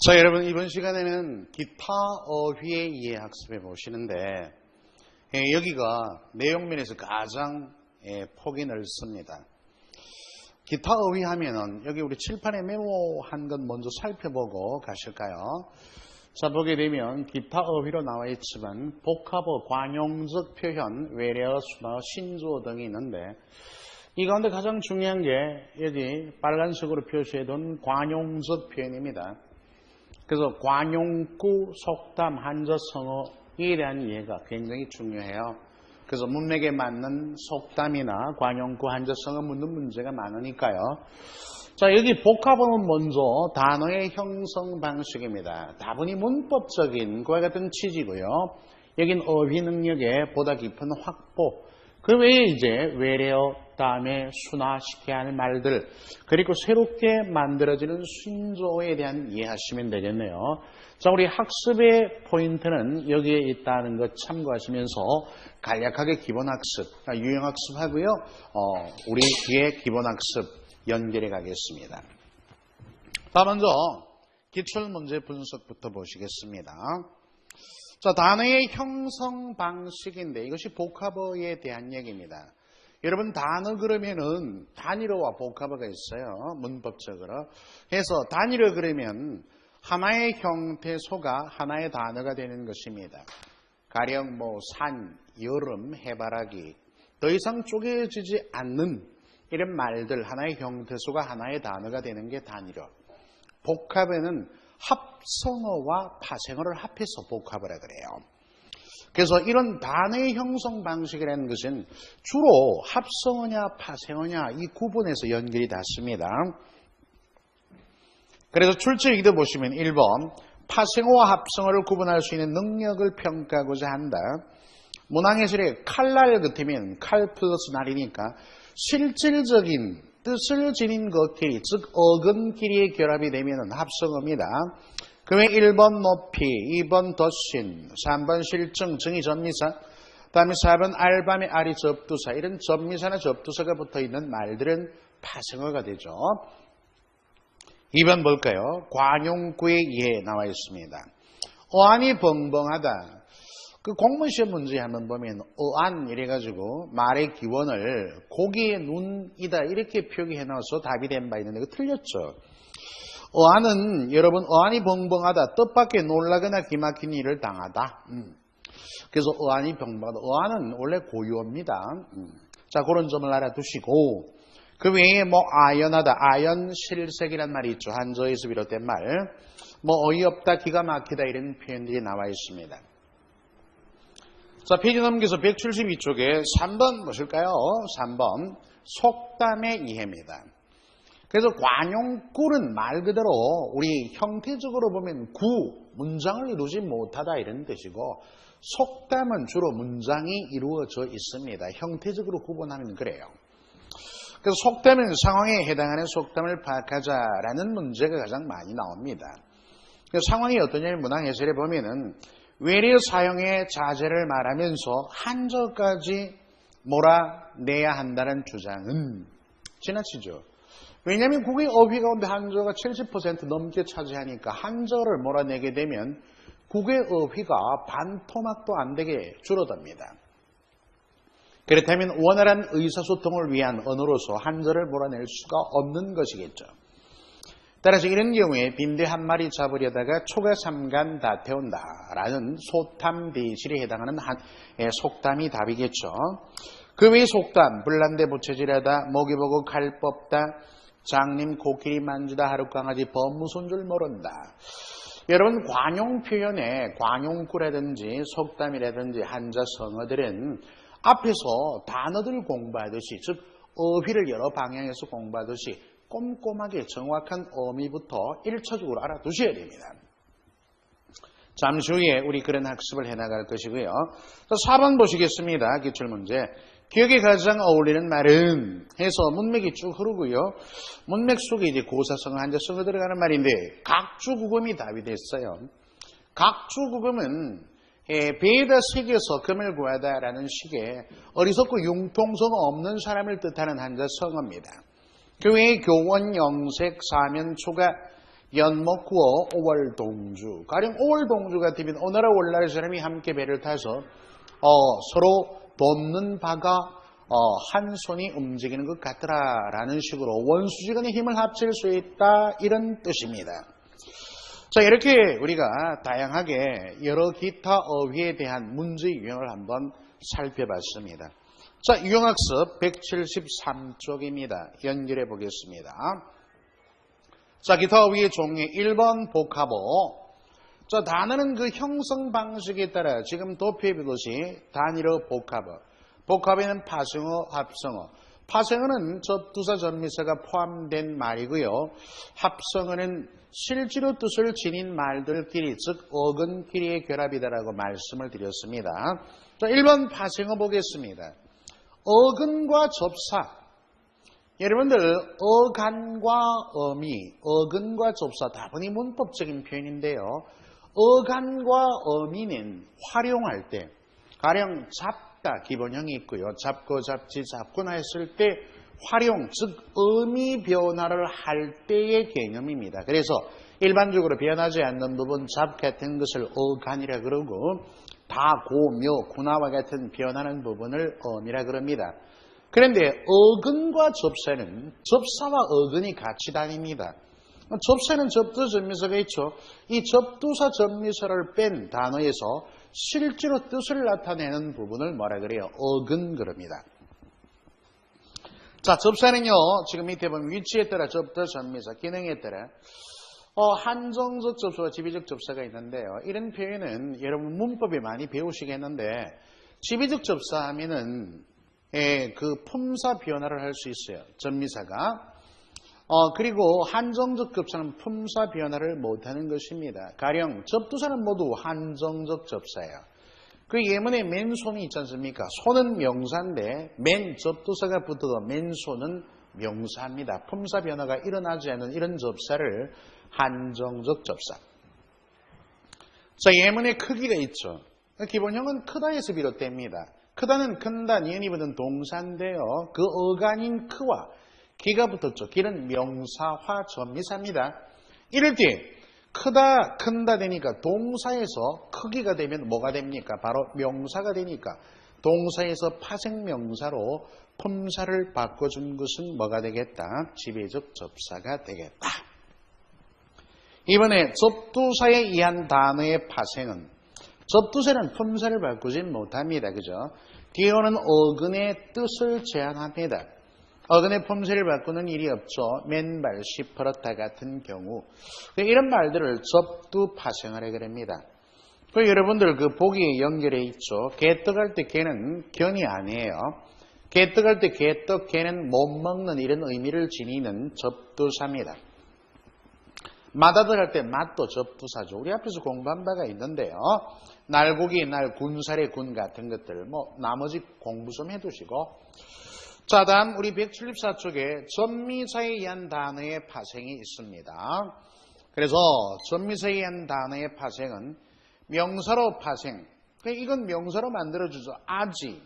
자, 여러분, 이번 시간에는 기타 어휘의 이해 학습해 보시는데, 여기가 내용면에서 가장 폭이 넓습니다. 기타 어휘 하면은 여기 우리 칠판에 메모한 것 먼저 살펴보고 가실까요? 자, 보게 되면 기타 어휘로 나와 있지만 복합어, 관용적 표현, 외래어, 순어, 신조어 등이 있는데, 이 가운데 가장 중요한 게 여기 빨간색으로 표시해둔 관용적 표현입니다. 그래서 관용구, 속담, 한자, 성어에 대한 이해가 굉장히 중요해요. 그래서 문맥에 맞는 속담이나 관용구, 한자, 성어 묻는 문제가 많으니까요. 자, 여기 복합어는 먼저 단어의 형성 방식입니다. 다분히 문법적인 그와 같은 취지고요. 여긴 어휘 능력의 보다 깊은 확보, 그 외에 이제 외래어, 다음에 순화시켜야 할 말들, 그리고 새롭게 만들어지는 신조어에 대한 이해하시면 되겠네요. 자, 우리 학습의 포인트는 여기에 있다는 것 참고하시면서 간략하게 기본학습, 유형학습하고요. 우리 뒤에 기본학습 연결해 가겠습니다. 자, 먼저 기출문제 분석부터 보시겠습니다. 자, 단어의 형성 방식인데 이것이 복합어에 대한 얘기입니다. 여러분, 단어 그러면은 단일어와 복합어가 있어요. 문법적으로. 해서 단일어 그러면 하나의 형태소가 하나의 단어가 되는 것입니다. 가령 산, 여름, 해바라기. 더 이상 쪼개지지 않는 이런 말들, 하나의 형태소가 하나의 단어가 되는 게 단일어. 복합에는 합성어와 파생어를 합해서 복합어라 그래요. 그래서 이런 단어의 형성 방식이라는 것은 주로 합성어냐 파생어냐 이 구분에서 연결이 닿습니다. 그래서 출제기도 보시면 1번 파생어와 합성어를 구분할 수 있는 능력을 평가하고자 한다. 문항예술의 칼날 같으면 칼 플러스 날이니까 실질적인 뜻을 지닌 것끼리, 즉 어근끼리의 결합이 되면 합성어입니다. 그 외에 1번 높이, 2번 덧신, 3번 실증, 증이 접미사, 다음에 4번 알밤의 알이 접두사, 이런 접미사나 접두사가 붙어있는 말들은 파생어가 되죠. 2번 볼까요? 관용구의 이해 나와 있습니다. 어안이 벙벙하다. 그 공무시험 문제 한번 보면 어안 이래가지고 말의 기원을 고기의 눈이다 이렇게 표기해 놔서 답이 된 바 있는데 그거 틀렸죠. 어안은 여러분 어안이 벙벙하다, 뜻밖의 놀라거나 기막힌 일을 당하다. 그래서 어안이 벙벙하다. 어안은 원래 고유어입니다. 자, 그런 점을 알아두시고 그 외에 아연하다, 아연실색이란 말이 있죠. 한자에서 비롯된 말. 어이없다, 기가 막히다 이런 표현들이 나와 있습니다. 자, 페이지 넘겨서 172쪽에 3번 보실까요? 3번 속담의 이해입니다. 그래서 관용구는 말 그대로 우리 형태적으로 보면 문장을 이루지 못하다 이런 뜻이고, 속담은 주로 문장이 이루어져 있습니다. 형태적으로 구분하면 그래요. 그래서 속담은 상황에 해당하는 속담을 파악하자라는 문제가 가장 많이 나옵니다. 상황이 어떠냐면 문항해설에 보면은 외래어 사용의 자제를 말하면서 한자까지 몰아내야 한다는 주장은 지나치죠. 왜냐하면 국의 어휘 가운데 한자가 70% 넘게 차지하니까 한자를 몰아내게 되면 국의 어휘가 반토막도 안 되게 줄어듭니다. 그렇다면 원활한 의사소통을 위한 언어로서 한자를 몰아낼 수가 없는 것이겠죠. 따라서 이런 경우에 빈대 한 마리 잡으려다가 초가 삼간 다 태운다라는 소탐대실에 해당하는 속담이 답이겠죠. 그 외의 속담, 불난데 부채질하다, 목이 보고 칼 뽑다, 장님 코끼리 만지다, 하룻강아지 범무소인 줄 모른다. 여러분, 관용 표현에 관용구라든지 속담이라든지 한자 성어들은 앞에서 단어들 공부하듯이, 즉 어휘를 여러 방향에서 공부하듯이 꼼꼼하게 정확한 어미부터 1차적으로 알아두셔야 됩니다. 잠시 후에 우리 그런 학습을 해나갈 것이고요. 4번 보시겠습니다. 기출문제. 기억에 가장 어울리는 말은 해서 문맥이 쭉 흐르고요. 문맥 속에 이제 고사성어, 한자성어 들어가는 말인데 각주구금이 답이 됐어요. 각주구금은 배에다 새겨서 금을 구하다라는 식의 어리석고 융통성 없는 사람을 뜻하는 한자성어입니다. 그 외에 교원, 영색, 사면, 초가 연목구어 5월 동주. 가령 5월 동주 같으면 오나라 월날 사람이 함께 배를 타서 서로 돕는 바가 한 손이 움직이는 것 같더라라는 식으로 원수지간의 힘을 합칠 수 있다 이런 뜻입니다. 자, 이렇게 우리가 다양하게 여러 기타 어휘에 대한 문제 유형을 한번 살펴봤습니다. 자, 유형학습 173쪽입니다. 연결해 보겠습니다. 자, 기타 어휘의 종류 1번 복합어. 자, 단어는 그 형성 방식에 따라 지금 도표에 보듯이 단위로 복합어. 복합에는 파생어, 합성어. 파생어는 접두사, 전미사가 포함된 말이고요. 합성어는 실제로 뜻을 지닌 말들끼리, 즉 어근끼리의 결합이다라고 말씀을 드렸습니다. 자, 1번 파생어 보겠습니다. 어근과 접사. 여러분들 어간과 어미, 어근과 접사 다분히 문법적인 표현인데요. 어간과 어미는 활용할 때 가령 잡다 기본형이 있고요. 잡고 잡지 잡거나 했을 때 활용, 즉 의미 변화를 할 때의 개념입니다. 그래서 일반적으로 변하지 않는 부분 잡 같은 것을 어간이라 그러고 다, 고, 묘, 구나와 같은 변하는 부분을 어미라 그럽니다. 그런데 어근과 접사는 접사와 어근이 같이 다닙니다. 접사는 접두사 전미사가 있죠. 이 접두사 전미사를 뺀 단어에서 실제로 뜻을 나타내는 부분을 뭐라 그래요? 어근 그럽니다. 자, 접사는요, 지금 밑에 보면 위치에 따라 접두사 전미사, 기능에 따라 한정적 접사와 지비적 접사가 있는데요. 이런 표현은 여러분 문법에 많이 배우시겠는데 지비적 접사하면은 그 품사 변화를 할 수 있어요. 전미사가. 그리고 한정적 접사는 품사 변화를 못하는 것입니다. 가령 접두사는 모두 한정적 접사예요. 그 예문에 맨손이 있지 않습니까? 손은 명사인데 맨 접두사가 붙어도 맨손은 명사입니다. 품사 변화가 일어나지 않는 이런 접사를 한정적 접사. 자, 예문에 크기가 있죠. 기본형은 크다에서 비롯됩니다. 크다는 큰다, 니은이 붙은 동사인데요. 그 어간인 크와 기가 붙었죠. 기는 명사화 전미사입니다. 이럴 때 크다, 큰다 되니까 동사에서 크기가 되면 뭐가 됩니까? 바로 명사가 되니까 동사에서 파생명사로 품사를 바꿔준 것은 뭐가 되겠다? 지배적 접사가 되겠다. 이번에 접두사에 의한 단어의 파생은 접두사는 품사를 바꾸진 못합니다. 그죠? 뒤에 오는 어근의 뜻을 제한합니다. 어근의 품새를 바꾸는 일이 없죠. 맨발, 시퍼렇다 같은 경우. 이런 말들을 접두 파생하라 그럽니다. 여러분들 그 보기에 연결해 있죠. 개떡할 때 개는 견이 아니에요. 개떡할 때 개떡, 개는 못 먹는 이런 의미를 지니는 접두사입니다. 맛아들 할 때 맛도 접두사죠. 우리 앞에서 공부한 바가 있는데요. 날고기, 날, 군살의 군 같은 것들 나머지 공부 좀 해두시고. 자, 다음 우리 174쪽에 전미사에 의한 단어의 파생이 있습니다. 그래서 전미사에 의한 단어의 파생은 명사로 파생. 이건 명사로 만들어주죠. 아지,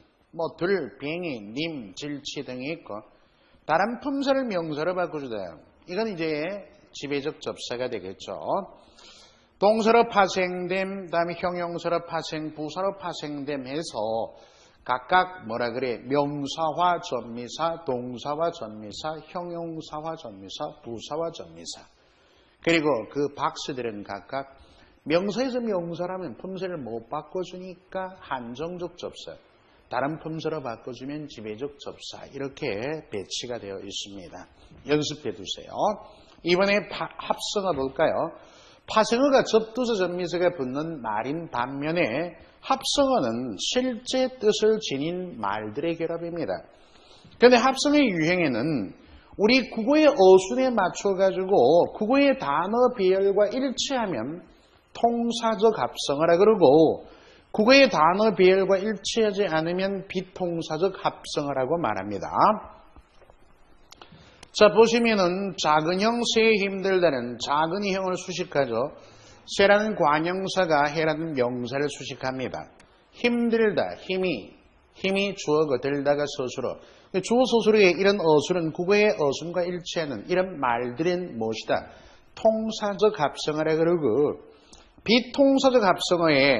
들, 뱅이, 님, 질치 등이 있고 다른 품사를 명사로 바꿔주다. 이건 이제 지배적 접사가 되겠죠. 동사로 파생됨, 다음에 형용사로 파생, 부사로 파생됨 해서 각각 뭐라 그래? 명사화 전미사, 동사화 전미사, 형용사화 전미사, 부사화 전미사. 그리고 그 박스들은 각각 명사에서 명사라면 품새를 못 바꿔주니까 한정적 접사, 다른 품새로 바꿔주면 지배적 접사, 이렇게 배치가 되어 있습니다. 연습해 두세요. 이번에 합성어 볼까요? 파생어가 접두사 전미사가 붙는 말인 반면에 합성어는 실제 뜻을 지닌 말들의 결합입니다. 그런데 합성의 유형에는 우리 국어의 어순에 맞춰가지고 국어의 단어 배열과 일치하면 통사적 합성어라 그러고 국어의 단어 배열과 일치하지 않으면 비통사적 합성어라고 말합니다. 자, 보시면은 작은 형 세에 힘들다는 작은 형을 수식하죠. 세라는 관형사가 해라는 명사를 수식합니다. 힘들다, 힘이 주어고 들다가 서술어. 주어 서술어의 이런 어순은 국어의 어순과 일치하는 이런 말들은 무엇이다? 통사적 합성어라 그러고 비통사적 합성어에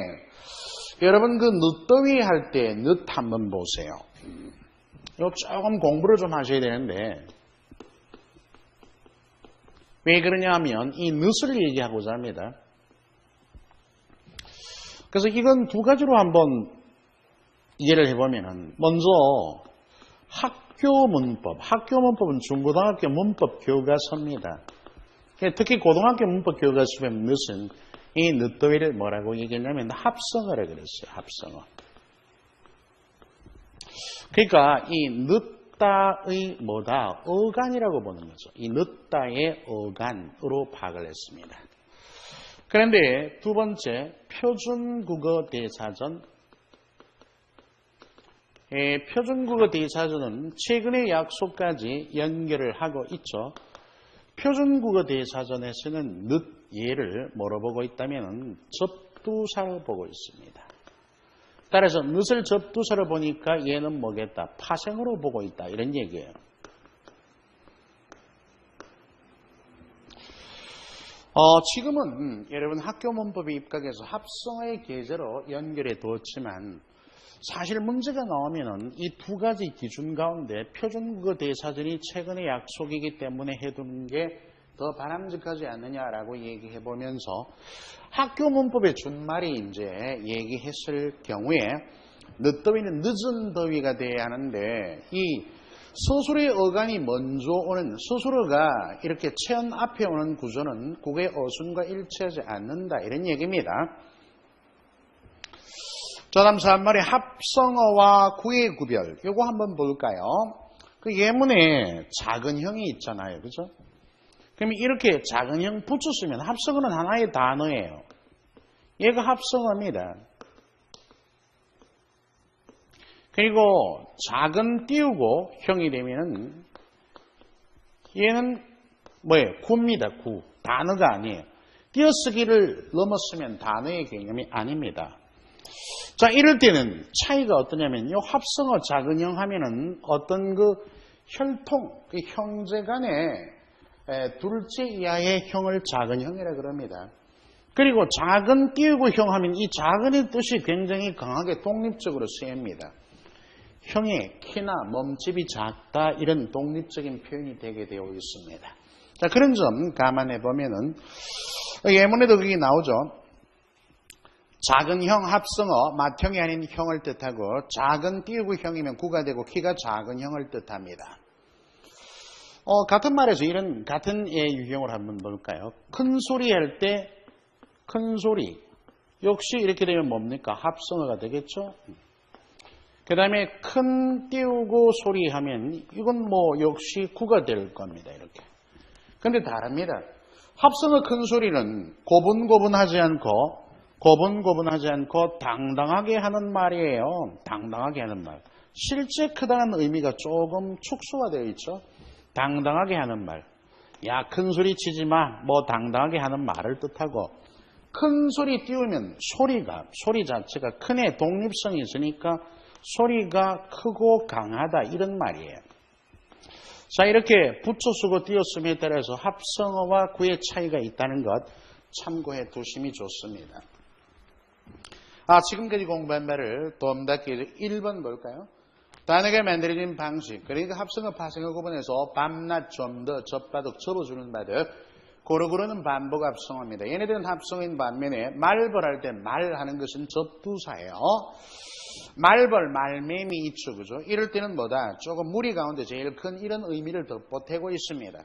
여러분 그 늦더위 할 때 늦 한번 보세요. 이거 조금 공부를 좀 하셔야 되는데 왜 그러냐 하면 이 늦을 얘기하고자 합니다. 그래서 이건 두 가지로 한번 이해를 해보면은 먼저 학교 문법은 중고등학교 문법 교과서입니다. 특히 고등학교 문법 교과서에 늦은 이 늦더위를 뭐라고 얘기했냐면 합성어라 그랬어요. 합성어. 그러니까 이 늦다의 뭐다? 어간이라고 보는 거죠. 이 늦다의 어간으로 파악을 했습니다. 그런데 두 번째 표준국어 대사전. 표준국어 대사전은 최근의 약속까지 연결을 하고 있죠. 표준국어 대사전에서는 늦 예를 뭐로 보고 있다면 접두사로 보고 있습니다. 따라서 늦을 접두사로 보니까 얘는 뭐겠다? 파생으로 보고 있다. 이런 얘기예요. 지금은 여러분 학교 문법에 입각해서 합성어의 계제로 연결해 두었지만 사실 문제가 나오면은 이 두 가지 기준 가운데 표준국어 대사전이 최근의 약속이기 때문에 해두는 게 더 바람직하지 않느냐라고 얘기해 보면서 학교 문법의 준말이 이제 얘기했을 경우에 늦더위는 늦은 더위가 돼야 하는데 이 서술의 어간이 먼저 오는 서술어가 이렇게 체언 앞에 오는 구조는 국의 어순과 일치하지 않는다 이런 얘기입니다. 자, 다음 3말의 합성어와 구의 구별 요거 한번 볼까요? 그 예문에 작은 형이 있잖아요. 그죠? 그럼 이렇게 작은 형 붙였으면 합성어는 하나의 단어예요. 얘가 합성어입니다. 그리고 작은 띄우고 형이 되면은 얘는 뭐예요? 구입니다. 구. 단어가 아니에요. 띄어쓰기를 넘었으면 단어의 개념이 아닙니다. 자, 이럴 때는 차이가 어떠냐면요. 합성어 작은 형 하면은 어떤 그 혈통, 그 형제 간의 둘째 이하의 형을 작은 형이라 그럽니다. 그리고 작은 띄우고 형 하면 이 작은의 뜻이 굉장히 강하게 독립적으로 쓰입니다. 형의 키나 몸집이 작다 이런 독립적인 표현이 되게 되어 있습니다. 자, 그런 점 감안해 보면은 예문에도 그게 나오죠. 작은 형 합성어 맏형이 아닌 형을 뜻하고 작은 띄우고 형이면 구가 되고 키가 작은 형을 뜻합니다. 같은 말에서 이런 같은 유형을 한번 볼까요? 큰 소리 할 때 큰 소리 역시 이렇게 되면 뭡니까? 합성어가 되겠죠? 그 다음에 큰 띄우고 소리 하면 이건 뭐 역시 구가 될 겁니다. 이렇게. 근데 다릅니다. 합성어 큰 소리는 고분고분하지 않고 당당하게 하는 말이에요. 당당하게 하는 말. 실제 크다는 의미가 조금 축소화되어 있죠. 당당하게 하는 말. 야, 큰 소리 치지 마. 뭐 당당하게 하는 말을 뜻하고 큰 소리 띄우면 소리 자체가 큰의 독립성이 있으니까 소리가 크고 강하다 이런 말이에요. 자, 이렇게 붙여 쓰고 띄어 씀에 따라서 합성어와 구의 차이가 있다는 것 참고해 두심이 좋습니다. 지금까지 공부한 말을 도움닫기 1번 볼까요? 단어가 만들어진 방식, 그러니까 합성어, 파생어 구분해서 밤낮, 좀 더, 접바둑, 접어주는 바둑, 고루고루는 반복 합성어입니다. 얘네들은 합성어인 반면에 말벌할 때 말하는 것은 접두사예요. 말벌, 말매미 있죠, 그죠? 이럴 때는 뭐다? 조금 무리 가운데 제일 큰 이런 의미를 덧보태고 있습니다.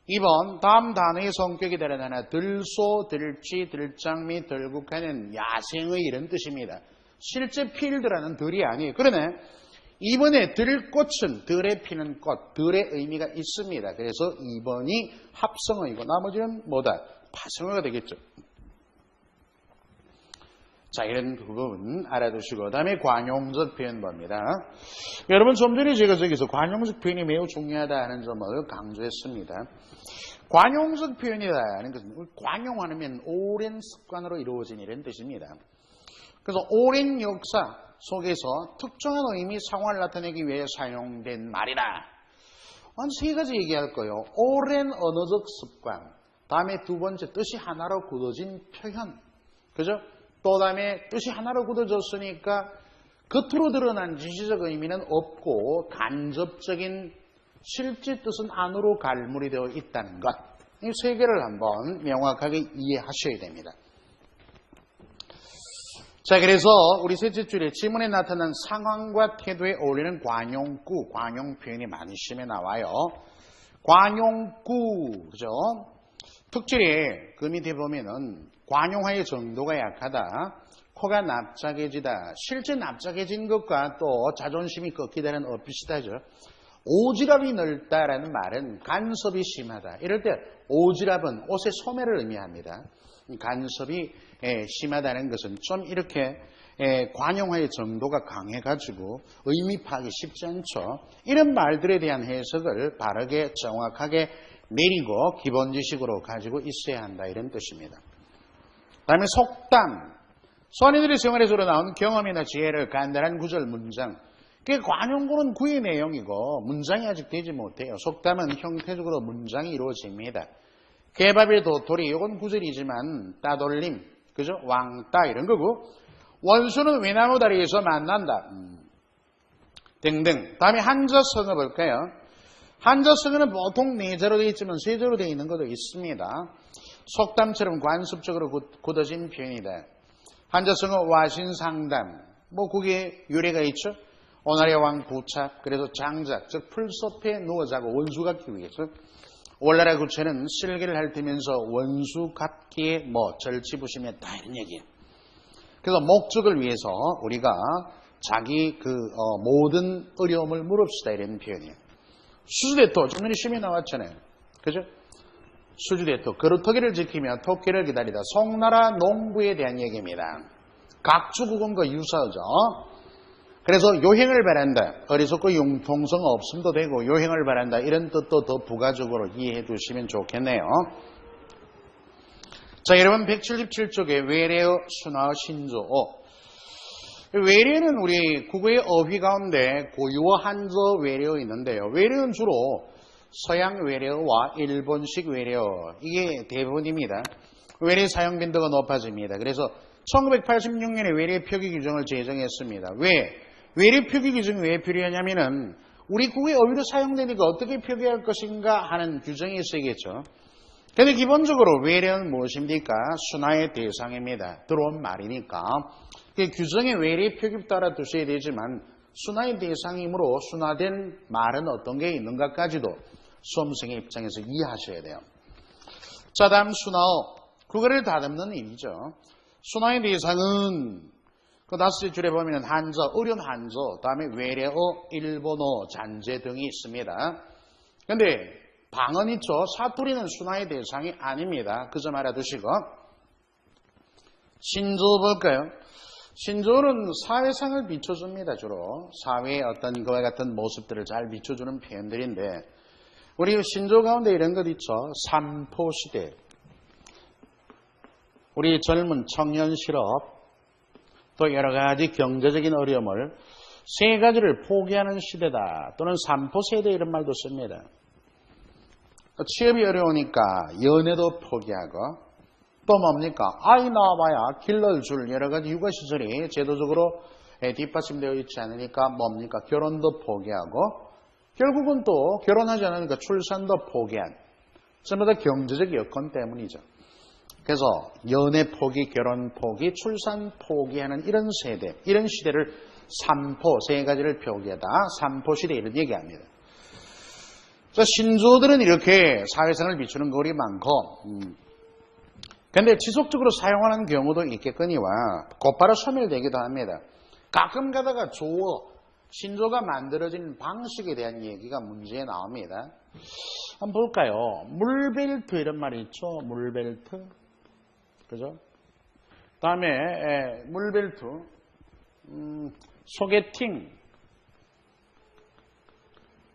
2번, 다음 단어의 성격이 다른 하나, 들소, 들쥐, 들장미, 들국화는 야생의 이런 뜻입니다. 실제 필드라는 들이 아니에요. 그러네. 이번에 들꽃은 들에 피는 꽃, 들의 의미가 있습니다. 그래서 2번이 합성어이고 나머지는 뭐다? 파생어가 되겠죠. 자, 이런 부분 알아두시고 그 다음에 관용적 표현 봅니다. 여러분 좀 전에 제가 저기서 관용적 표현이 매우 중요하다 하는 점을 강조했습니다. 관용적 표현이라는 것은 관용하면 오랜 습관으로 이루어진 이런 뜻입니다. 그래서 오랜 역사 속에서 특정한 의미, 상황을 나타내기 위해 사용된 말이다. 한 세 가지 얘기할 거예요. 오랜 언어적 습관, 다음에 두 번째 뜻이 하나로 굳어진 표현. 그죠? 또 다음에 뜻이 하나로 굳어졌으니까 겉으로 드러난 지시적 의미는 없고 간접적인 실제 뜻은 안으로 갈무리 되어 있다는 것. 이 세 개를 한번 명확하게 이해하셔야 됩니다. 자, 그래서 우리 셋째 줄에 지문에 나타난 상황과 태도에 어울리는 관용구, 관용 표현이 많이 시험에 나와요. 관용구, 그죠? 특질이 그 밑에 보면은 관용화의 정도가 약하다, 코가 납작해지다, 실제 납작해진 것과 또 자존심이 꺾이다는 비슷하죠. 오지랖이 넓다라는 말은 간섭이 심하다. 이럴 때 오지랖은 옷의 소매를 의미합니다. 간섭이 심하다는 것은 좀 이렇게 관용화의 정도가 강해가지고 의미 파악이 쉽지 않죠. 이런 말들에 대한 해석을 바르게 정확하게 내리고 기본 지식으로 가지고 있어야 한다, 이런 뜻입니다. 그 다음에 속담. 소아이들의 생활에서 나오는 경험이나 지혜를 간단한 구절 문장. 관용구는 구의 내용이고 문장이 아직 되지 못해요. 속담은 형태적으로 문장이 이루어집니다. 개밥의 도토리, 이건 구절이지만 따돌림, 그죠? 왕따 이런 거고, 원수는 외나무 다리에서 만난다 등등. 다음에 한자성어 볼까요? 한자성어는 보통 네자로 되어 있지만 세자로 되어 있는 것도 있습니다. 속담처럼 관습적으로 굳어진 표현이다. 한자성어 와신상담, 그게 유래가 있죠. 오나리의 왕 부착, 그래서 장작, 즉 풀숲에 누워 자고 원수 갚기 위해서. 올나라 구체는 실기를 핥으면서 원수 갚기에 절치부심했다, 이런 얘기예요. 그래서 목적을 위해서 우리가 자기 모든 어려움을 무릅쓰다, 이런 표현이에요. 수주대토, 좀 전에 시험에 나왔잖아요. 그죠? 수주대토, 그루터기를 지키며 토끼를 기다리다. 송나라 농부에 대한 얘기입니다. 각주국원과 유사하죠. 그래서 요행을 바란다. 어리석고 융통성 없음도 되고 요행을 바란다. 이런 뜻도 더 부가적으로 이해해 두시면 좋겠네요. 자, 여러분 177쪽에 외래어, 순화어, 신조어. 외래는 우리 국어의 어휘 가운데 고유어, 한자어, 외래어 있는데요. 외래어는 주로 서양 외래어와 일본식 외래어, 이게 대부분입니다. 외래 사용 빈도가 높아집니다. 그래서 1986년에 외래 표기 규정을 제정했습니다. 외래 표기 규정이 왜 필요하냐면은 우리 국어의 어휘로 사용되니까 어떻게 표기할 것인가 하는 규정이 있어야겠죠. 그런데 기본적으로 외래어는 무엇입니까? 순화의 대상입니다. 들어온 말이니까. 규정의 외래 표기 따라 두셔야 되지만 순화의 대상이므로 순화된 말은 어떤 게 있는가까지도 수험생의 입장에서 이해하셔야 돼요. 자, 다음 순화어. 국어를 다듬는 의미죠. 순화의 대상은 그 다섯째 줄에 보면 한자, 어려운 한자, 다음에 외래어, 일본어, 잔재 등이 있습니다. 그런데 방언 있죠. 사투리는 순화의 대상이 아닙니다. 그 점 알아두시고. 신조어 볼까요? 신조어는 사회상을 비춰줍니다. 주로 사회의 어떤 그와 같은 모습들을 잘 비춰주는 표현들인데, 우리 신조어 가운데 이런 것 있죠. 삼포시대, 우리 젊은 청년 실업, 또 여러 가지 경제적인 어려움을 세 가지를 포기하는 시대다, 또는 삼포세대 이런 말도 씁니다. 취업이 어려우니까 연애도 포기하고, 또 뭡니까? 아이 낳아봐야 길러줄 줄 여러 가지 육아시설이 제도적으로 뒷받침되어 있지 않으니까 뭡니까? 결혼도 포기하고, 결국은 또 결혼하지 않으니까 출산도 포기한, 전부 다 경제적 여건 때문이죠. 그래서 연애 포기, 결혼 포기, 출산 포기하는 이런 세대, 이런 시대를 삼포, 세 가지를 표기하다 삼포시대 이런 얘기합니다. 신조어들은 이렇게 사회성을 비추는 거리 많고, 근데 지속적으로 사용하는 경우도 있겠거니와 곧바로 소멸되기도 합니다. 가끔 가다가 조어, 신조어가 만들어진 방식에 대한 얘기가 문제에 나옵니다. 한번 볼까요? 물벨트 이런 말이 있죠. 물벨트. 그죠? 다음에 물벨트, 소개팅,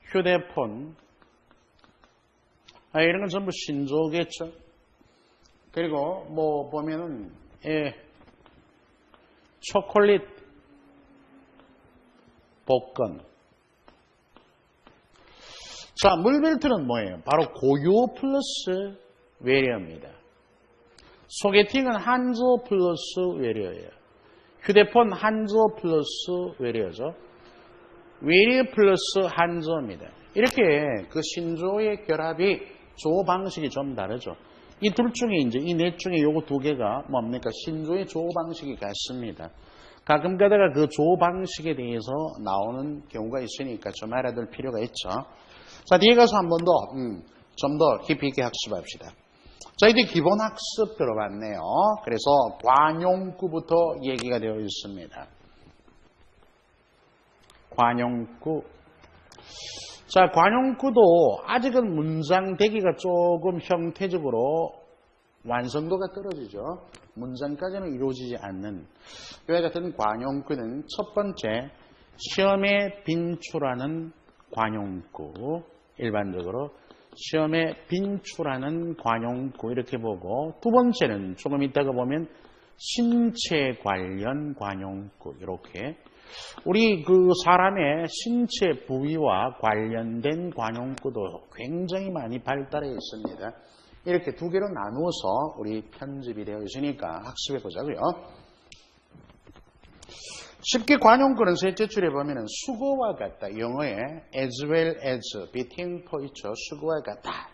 휴대폰, 이런 건 전부 신조어겠죠. 그리고 보면은 초콜릿, 복권. 자, 물벨트는 뭐예요? 바로 고유어 플러스 외래어입니다. 소개팅은 한자어 플러스 외래어예요. 휴대폰 한자어 플러스 외래어죠. 외래어 플러스 한자어입니다. 이렇게 그 신조어의 결합이 조어 방식이 좀 다르죠. 이 둘 중에 이제 이 넷 중에 요거 두 개가 뭡니까? 신조어의 조어 방식이 같습니다. 가끔 가다가 그 조어 방식에 대해서 나오는 경우가 있으니까 좀 알아둘 필요가 있죠. 자, 뒤에 가서 한 번 더, 좀 더 깊이 있게 학습합시다. 자, 이제 기본 학습 들어봤네요. 그래서 관용구부터 얘기가 되어 있습니다. 관용구. 자, 관용구도 아직은 문장 되기가 조금 형태적으로 완성도가 떨어지죠. 문장까지는 이루어지지 않는 이와 같은 관용구는 첫 번째, 시험에 빈출하는 관용구. 일반적으로 시험에 빈출하는 관용구 이렇게 보고, 두 번째는 조금 이따가 보면 신체 관련 관용구 이렇게 우리 그 사람의 신체 부위와 관련된 관용구도 굉장히 많이 발달해 있습니다. 이렇게 두 개로 나누어서 우리 편집이 되어 있으니까 학습해 보자고요. 쉽게 관용구는 셋째 줄에 보면은 수거와 같다. 영어에 as well as, 비팅포 있죠. 수거와 같다.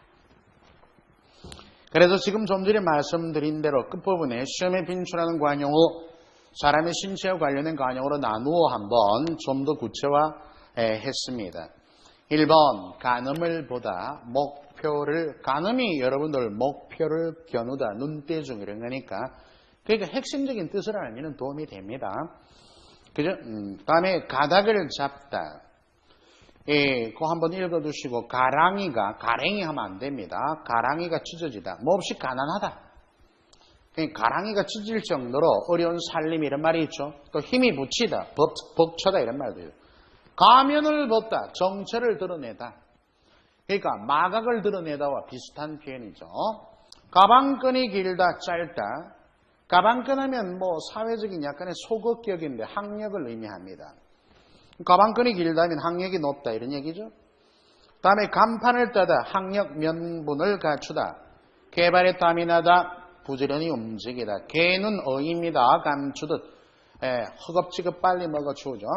그래서 지금 좀 전에 말씀드린 대로 끝부분에 시험에 빈출하는 관용어, 사람의 신체와 관련된 관용어로 나누어 한번 좀 더 구체화했습니다. 1번, 간음을 보다 목표를, 간음이 여러분들 목표를 겨누다, 눈대중 이런 거니까, 그러니까 핵심적인 뜻을 알면 도움이 됩니다. 그죠? 다음에 가닥을 잡다. 예, 그거 한번 읽어두시고, 가랑이가, 가랭이 하면 안 됩니다. 가랑이가 찢어지다. 몹시 가난하다. 가랑이가 찢어질 정도로 어려운 살림 이런 말이 있죠. 또 힘이 붙이다, 벅차다 이런 말도 있어요. 가면을 벗다, 정체를 드러내다. 그러니까 마각을 드러내다와 비슷한 표현이죠. 가방끈이 길다, 짧다. 가방끈 하면 뭐 사회적인 약간의 소극격인데 학력을 의미합니다. 가방끈이 길다면 학력이 높다 이런 얘기죠. 다음에 간판을 따다, 학력 면분을 갖추다. 개발에 땀이 나다, 부지런히 움직이다. 개는 어입니다. 감추듯 허겁지겁 빨리 먹어치우죠.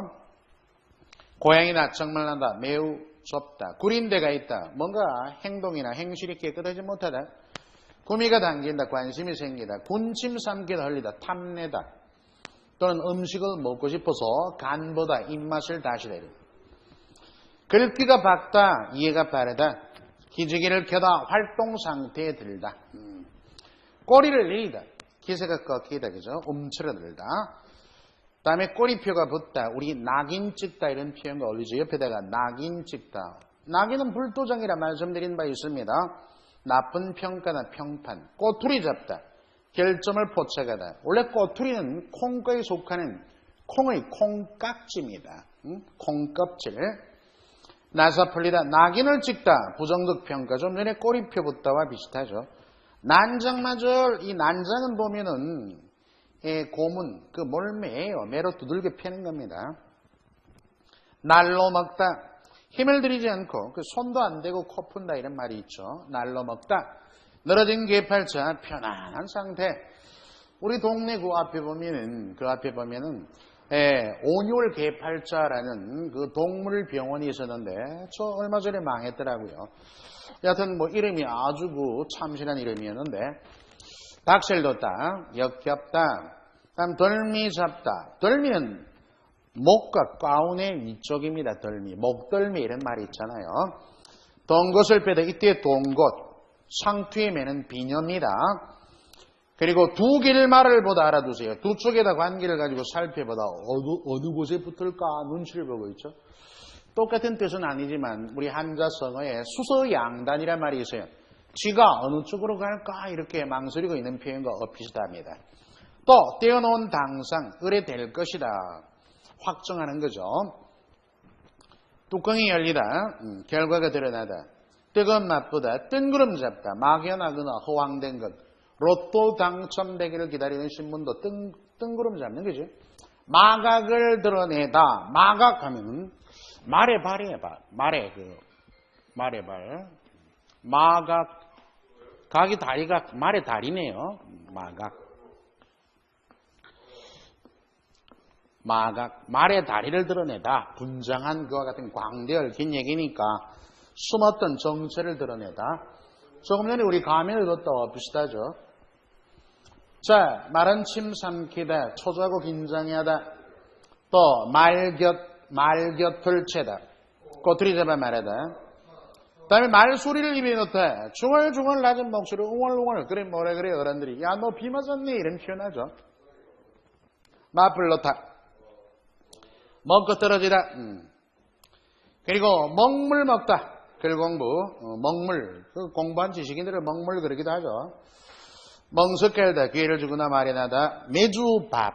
고양이 낯짝말 난다, 매우 좁다. 구린 데가 있다, 뭔가 행동이나 행실이 깨끗하지 못하다. 구미가 당긴다, 관심이 생기다. 군침 삼키다, 흘리다, 탐내다. 또는 음식을 먹고 싶어서 간보다 입맛을 다시다. 글귀가 밝다, 이해가 빠르다. 기지개를 켜다, 활동 상태에 들다. 꼬리를 내리다, 기세가 꺾이다, 그죠? 움츠러들다. 다음에 꼬리표가 붙다, 우리 낙인 찍다 이런 표현과 어울리죠. 옆에다가 낙인 찍다. 낙인은 불도장이라 말씀드린 바 있습니다. 나쁜 평가나 평판. 꼬투리 잡다, 결점을 포착하다. 원래 꼬투리는 콩과에 속하는 콩의 콩깍지입니다. 콩껍질. 나사 풀리다, 낙인을 찍다, 부정적 평가. 좀 전에 꼬리표 붙다와 비슷하죠. 난장마절, 이 난장은 보면은 고문, 그 몰매예요. 매로 두들겨 패는 겁니다. 날로 먹다, 힘을 들이지 않고 그 손도 안 대고 코 푼다 이런 말이 있죠. 날로 먹다, 늘어진 개팔자, 편안한 상태. 우리 동네 그 앞에 보면은 온율 개팔자라는 그 동물 병원이 있었는데 저 얼마 전에 망했더라고요. 여하튼 뭐 이름이 아주 그 참신한 이름이었는데, 닭살 뒀다, 역겹다, 다음 덜미 잡다. 덜미는 목과 가운의 위쪽입니다. 덜미, 목덜미 이런 말이 있잖아요. 동것을 빼다, 이때 동것, 상투에 매는 비녀입니다. 그리고 두 길말을 보다 알아두세요. 두 쪽에다 관계를 가지고 살펴보다 어느 곳에 붙을까 눈치를 보고 있죠. 똑같은 뜻은 아니지만 우리 한자성어에 수서양단이란 말이 있어요. 쥐가 어느 쪽으로 갈까 이렇게 망설이고 있는 표현과 비슷합니다. 또 떼어놓은 당상, 의뢰될 것이다, 확정하는 거죠. 뚜껑이 열리다, 결과가 드러나다. 뜨거운 맛보다 뜬구름 잡다, 막연하거나 허황된 것. 로또 당첨되기를 기다리는 신문도 뜬구름 잡는 거죠. 마각을 드러내다, 마각하면 말의 발이에요. 말의 발. 마각, 각이 다리가 말의 다리네요. 마각. 말의 다리를 드러내다. 분장한 그와 같은 광대 얽힌 얘기니까 숨었던 정체를 드러내다. 조금 전에 우리 가면을 뒀다와 비슷하죠. 자, 말은 침 삼키다. 초조하고 긴장하다. 또 말곁을 채다. 꼬투리 잡아 말하다. 그 다음에 말소리를 입에 넣다. 중얼중얼 낮은 목소리로 웅얼웅얼. 그래 뭐라 그래 어른들이. 야 너 비 맞았니? 이런 표현하죠. 맞불 넣다. 먹고 떨어지다. 그리고 먹물 먹다. 글공부. 먹물. 그 공부한 지식인들을 먹물 그러기도 하죠. 멍석깔다. 기회를 주거나 마련하다. 매주밥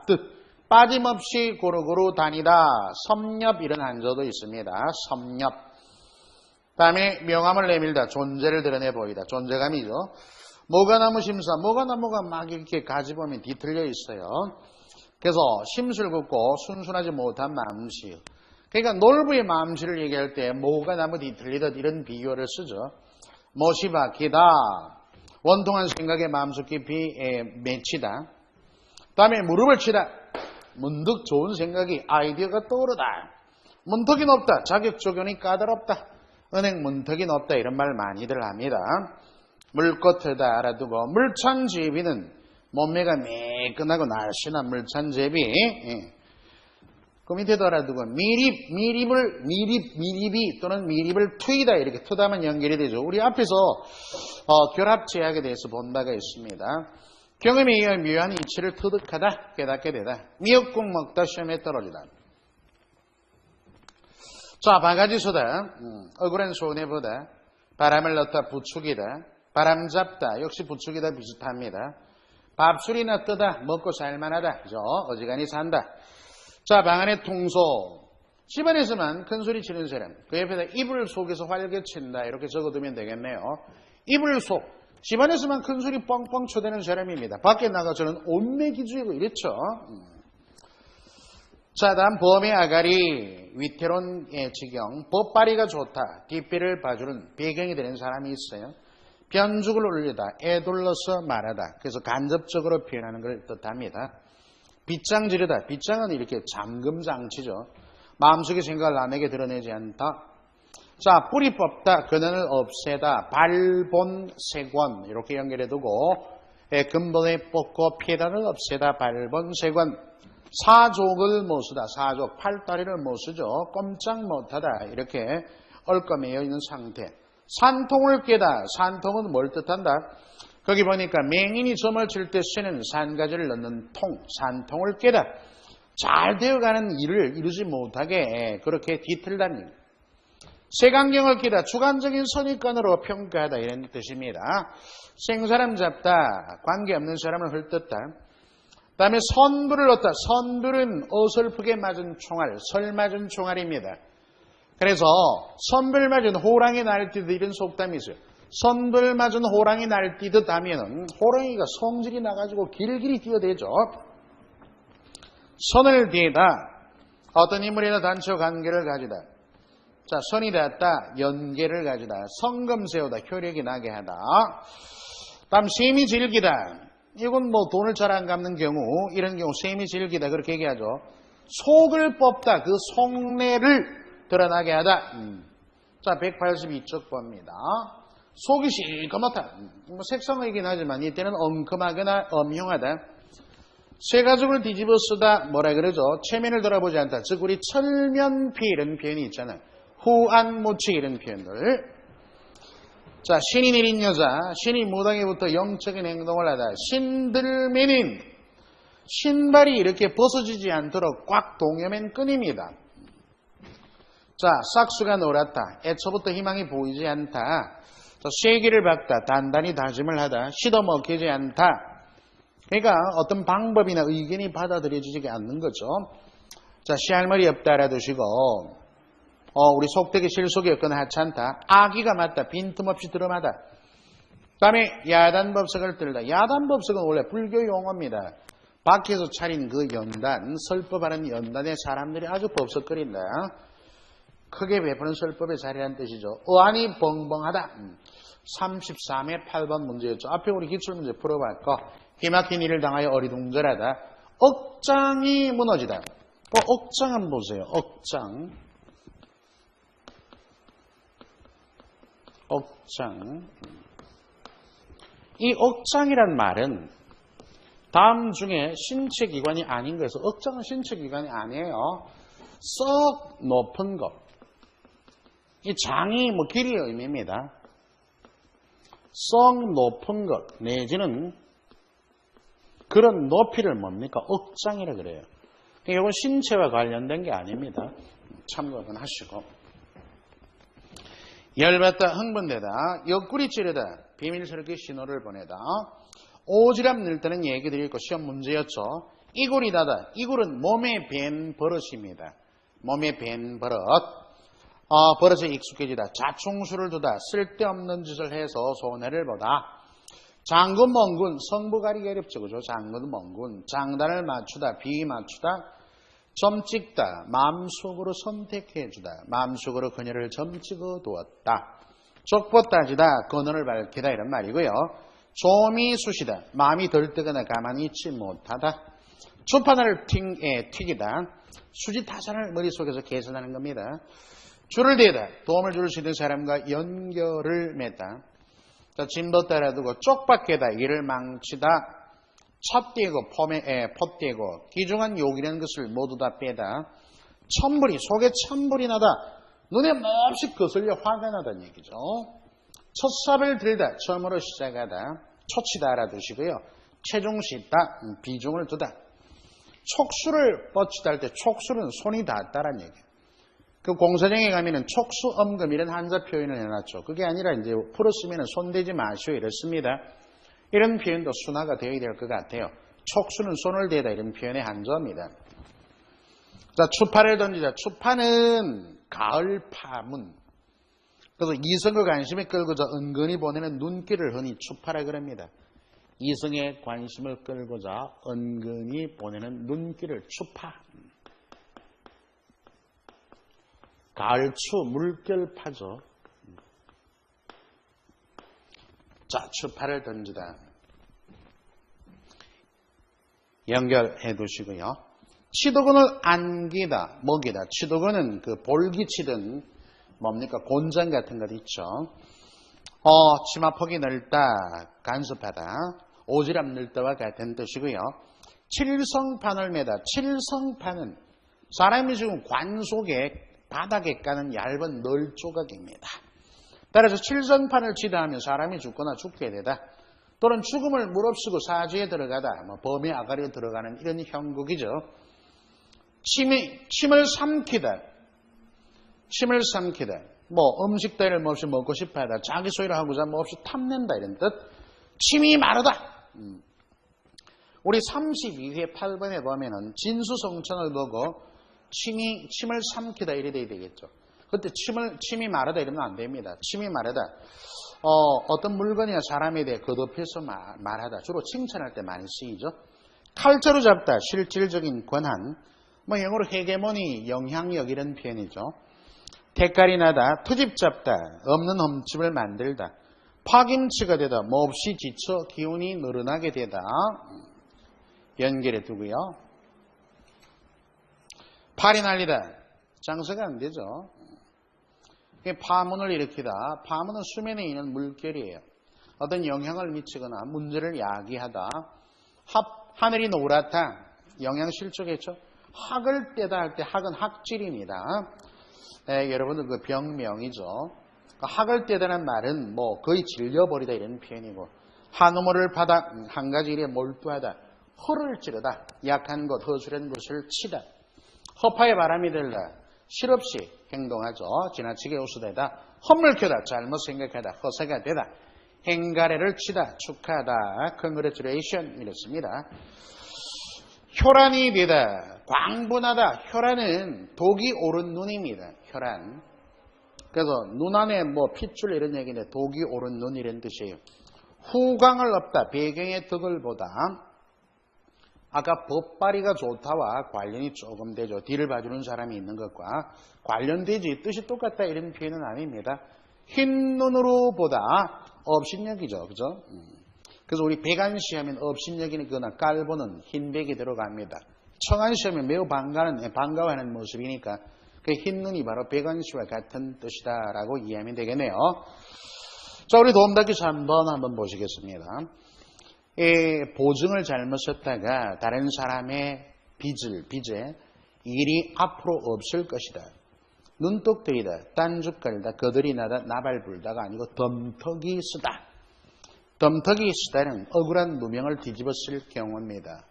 뜻. 빠짐없이 고루고루 다니다. 섭렵 이런 한조도 있습니다. 섭렵. 다음에 명함을 내밀다. 존재를 드러내 보이다. 존재감이죠. 모가나무 심사. 모가나무가 막 이렇게 가지 보면 뒤틀려 있어요. 그래서 심술 긋고 순순하지 못한 마음씨. 그러니까 놀부의 마음씨를 얘기할 때 모가나무 뒤틀리듯 이런 비유를 쓰죠. 못이 박히다. 원통한 생각에 마음속 깊이 맺히다. 다음에 무릎을 치다. 문득 좋은 생각이 아이디어가 떠오르다. 문턱이 높다. 자격 조건이 까다롭다. 은행 문턱이 높다. 이런 말 많이들 합니다. 물꽃을 알아두고 물찬제비는 몸매가 매끈하고 날씬한 물찬제비. 그 밑에도 알아두고 미립이 또는 미립을 트이다. 이렇게 트다면 연결이 되죠. 우리 앞에서 결합제약에 대해서 본 바가 있습니다. 경험에 의해 묘한 이치를 터득하다. 깨닫게 되다. 미역국 먹다. 시험에 떨어지다. 자, 바가지 쏘다. 억울한 손해보다. 바람을 넣다. 부추기다. 바람 잡다. 역시 부추기다 비슷합니다. 밥술이나 뜨다. 먹고 살만하다. 그죠? 어지간히 산다. 자, 방 안에 통소. 집안에서만 큰 소리 치는 사람. 그 옆에다 이불 속에서 활개친다. 이렇게 적어두면 되겠네요. 이불 속. 집안에서만 큰 소리 뻥뻥 쳐대는 사람입니다. 밖에 나가서는 온매기주이고 이랬죠. 자, 다음 범의 아가리. 위태로운 지경. 법바리가 좋다. 뒷배를 봐주는 배경이 되는 사람이 있어요. 변죽을 올리다. 애둘러서 말하다. 그래서 간접적으로 표현하는 걸 뜻합니다. 빗장 지르다. 빗장은 이렇게 잠금장치죠. 마음속의 생각을 남에게 드러내지 않다. 자, 뿌리 뽑다. 근원을 없애다. 발본, 세권 이렇게 연결해두고 근본에 뽑고 피해단을 없애다. 발본, 세권. 사족을 모수다. 사족. 팔다리를 모수죠. 꼼짝 못하다. 이렇게 얽어매여 있는 상태. 산통을 깨다. 산통은 뭘 뜻한다? 거기 보니까 맹인이 점을 칠 때 쓰는 산가지를 넣는 통, 산통을 깨다. 잘 되어가는 일을 이루지 못하게 그렇게 뒤틀다니. 색안경을 끼다. 주관적인 선입관으로 평가하다. 이런 뜻입니다. 생사람 잡다. 관계없는 사람을 헐뜯다. 그 다음에 선불을 얻다. 선불은 어설프게 맞은 총알, 설 맞은 총알입니다. 그래서 선불 맞은 호랑이 날뛰듯 이런 속담이 있어요. 선불 맞은 호랑이 날뛰듯 하면은 호랑이가 성질이 나가지고 길길이 뛰어대죠. 선을 뒤에다. 어떤 인물이나 단체와 관계를 가지다. 자, 선이 닿았다. 연계를 가지다. 성금 세우다. 효력이 나게 하다. 다음 셈이 즐기다. 이건 뭐 돈을 잘 안 갚는 경우, 이런 경우 셈이 즐기다. 그렇게 얘기하죠. 속을 뽑다. 그 속내를 드러나게 하다. 자, 182쪽 봅니다. 속이 시커멓다. 뭐 색성이긴 하지만 이때는 엉큼하거나 엄형하다. 쇠가죽을 뒤집어 쓰다. 뭐라 그러죠? 체면을 돌아보지 않다. 즉 우리 철면피 이런 표현이 있잖아요. 후안무치 이런 표현들. 자, 신이 내린 여자. 신이 무당에부터 영적인 행동을 하다. 신들매는 신발이 이렇게 벗어지지 않도록 꽉 동여맨 끈입니다. 자, 싹수가 놀았다. 애초부터 희망이 보이지 않다. 자, 쐐기를 박다. 단단히 다짐을 하다. 시도먹히지 않다. 그러니까 어떤 방법이나 의견이 받아들여지지 않는 거죠. 자, 시할머니 없다 알아두시고 우리 속되게 실속이 없거나 하찮다. 아기가 맞다. 빈틈없이 들어마다. 그 다음에 야단법석을 들다. 야단법석은 원래 불교 용어입니다. 밖에서 차린 그 연단, 설법하는 연단의 사람들이 아주 법석거린다. 크게 베푸는 설법의 자리라는 뜻이죠. 어안이 벙벙하다. 33의 8번 문제였죠. 앞에 우리 기출문제 풀어봤고 기막힌 일을 당하여 어리둥절하다. 억장이 무너지다. 억장 한번 보세요. 억장. 이 억장이란 말은 다음 중에 신체기관이 아닌 거에서 억장은 신체기관이 아니에요. 썩 높은 것. 이 장이 뭐 길이의 의미입니다. 썩 높은 것 내지는 그런 높이를 뭡니까? 억장이라 그래요. 이건 신체와 관련된 게 아닙니다. 참고는 하시고. 열받다, 흥분되다, 옆구리 찌르다, 비밀스럽게 신호를 보내다, 오지랖 늘때는 얘기 드리고 시험 문제였죠. 이골이다다. 이골은 몸에 밴 버릇입니다. 몸에 밴 버릇. 버릇에 익숙해지다. 자충수를 두다. 쓸데없는 짓을 해서 손해를 보다. 장군, 멍군, 성부 가리기 어렵죠. 그죠? 장군, 멍군. 장단을 맞추다. 비 맞추다. 점 찍다. 마음속으로 선택해주다. 마음속으로 그녀를 점 찍어 두었다. 족보 따지다. 근원을 밝히다. 이런 말이고요. 조미 쑤시다. 마음이 들뜨거나 가만히 있지 못하다. 주판을 튀기다. 수지타산을 머릿속에서 계산하는 겁니다. 줄을 대다. 도움을 줄 수 있는 사람과 연결을 맺다. 진도 따라두고 쪽박해다. 일을 망치다. 찻대고 pot대고 귀중한 욕이라는 것을 모두 다 빼다. 천불이 속에 찬불이 나다. 눈에 몹시 거슬려 화가 나다는 얘기죠. 첫삽을 들다. 처음으로 시작하다. 초치다 알아두시고요. 체중 싣다. 비중을 두다. 촉수를 뻗치다 할 때 촉수는 손이 닿았다라는 얘기예요. 그 공사장에 가면은 촉수엄금 이런 한자 표현을 해놨죠. 그게 아니라 이제 풀었으면 손대지 마시오 이렇습니다. 이런 표현도 순화가 되어야 될 것 같아요. 촉수는 손을 대다 이런 표현의 한자입니다. 자, 추파를 던지자. 추파는 가을 파문. 그래서 이성의 관심을 끌고자 은근히 보내는 눈길을 흔히 추파라 그럽니다. 이성의 관심을 끌고자 은근히 보내는 눈길을 추파. 가을추 물결파죠. 자, 추파를 던지다. 연결해 두시고요. 치도근을 안기다, 먹이다. 치도근은 그 볼기치든 뭡니까? 곤장 같은 것 있죠. 치마폭이 넓다, 간섭하다. 오지랖 넓다와 같은 뜻이고요. 칠성판을 매다. 칠성판은 사람이 지금 관 속에 바닥에 까는 얇은 널 조각입니다. 따라서 칠성판을 치다 하면 사람이 죽거나 죽게 되다. 또는 죽음을 무릅쓰고 사지에 들어가다. 범의 아가리에 들어가는 이런 형국이죠. 침을 삼키다. 침을 삼키다. 음식 따위를 몹시 먹고 싶어하다. 자기 소유를 하고자 몹시 탐낸다. 이런 뜻. 침이 마르다. 우리 32회 8번에 보면은 진수성찬을 보고 침을 삼키다 이래 돼야 되겠죠. 그때 침이 마르다 이러면 안 됩니다. 침이 마르다. 어떤 물건이나 사람에 대해 거듭해서 말하다. 주로 칭찬할 때 많이 쓰이죠. 칼자루 잡다. 실질적인 권한. 영어로 헤게모니, 영향력 이런 표현이죠. 대가리 나다. 트집 잡다. 없는 흠집을 만들다. 파김치가 되다. 몹시 지쳐 기운이 늘어나게 되다. 연결해 두고요. 팔이 날리다. 장사가 안 되죠. 파문을 일으키다. 파문은 수면에 있는 물결이에요. 어떤 영향을 미치거나 문제를 야기하다. 하늘이 노랗다. 영향 실족했죠. 학을 떼다 할 때 학은 학질입니다. 여러분들 그 병명이죠. 학을 떼다는 말은 거의 질려버리다 이런 표현이고, 한우물을 받아 한 가지 일에 몰두하다. 허를 찌르다. 약한 것, 허술한 것을 치다. 허파에 바람이 들다. 실없이 행동하죠. 지나치게 웃으대다. 헛물켜다. 잘못 생각하다. 허세가 되다. 행가래를 치다. 축하하다. Congratulation 이렇습니다. 혈안이 되다. 광분하다. 혈안은 독이 오른 눈입니다. 혈안. 그래서 눈 안에 핏줄 이런 얘기인데 독이 오른 눈 이런 뜻이에요. 후광을 없다. 배경의 덕을 보다. 아까 법발이가 좋다와 관련이 조금 되죠. 뒤를 봐주는 사람이 있는 것과 관련되지 뜻이 똑같다 이런 표현은 아닙니다. 흰 눈으로 보다. 업신여기죠. 그죠? 그래서 우리 백안시 하면 업신여기거나 깔보는 흰백이 들어갑니다. 청안시 하면 매우 반가워하는 모습이니까 그 흰눈이 바로 백안시와 같은 뜻이다라고 이해하면 되겠네요. 자, 우리 도움닫기서 한번 보시겠습니다. 보증을 잘못 썼다가 다른 사람의 빚에 일이 앞으로 없을 것이다. 눈독 들이다, 딴죽 걸다, 거들이 나다, 나발 불다가 아니고 덤터기 쓰다. 덤터기 쓰다는 억울한 누명을 뒤집어 쓸 경우입니다.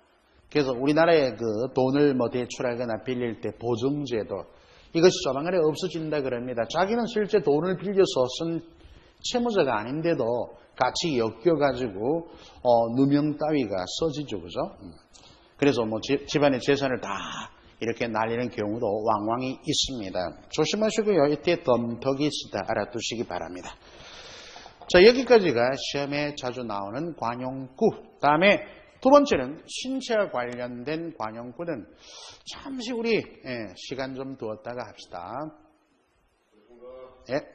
그래서 우리나라에 그 돈을 대출하거나 빌릴 때 보증제도 이것이 조만간에 없어진다 그럽니다. 자기는 실제 돈을 빌려서 쓴 채무자가 아닌데도 같이 엮여가지고 누명 따위가 써지죠, 그죠? 그래서 집안의 재산을 다 이렇게 날리는 경우도 왕왕이 있습니다. 조심하시고요. 이때 덤터기 쓰다 알아두시기 바랍니다. 자, 여기까지가 시험에 자주 나오는 관용구. 다음에 두 번째는 신체와 관련된 관용구는 잠시 우리 시간 좀 두었다가 합시다. 예.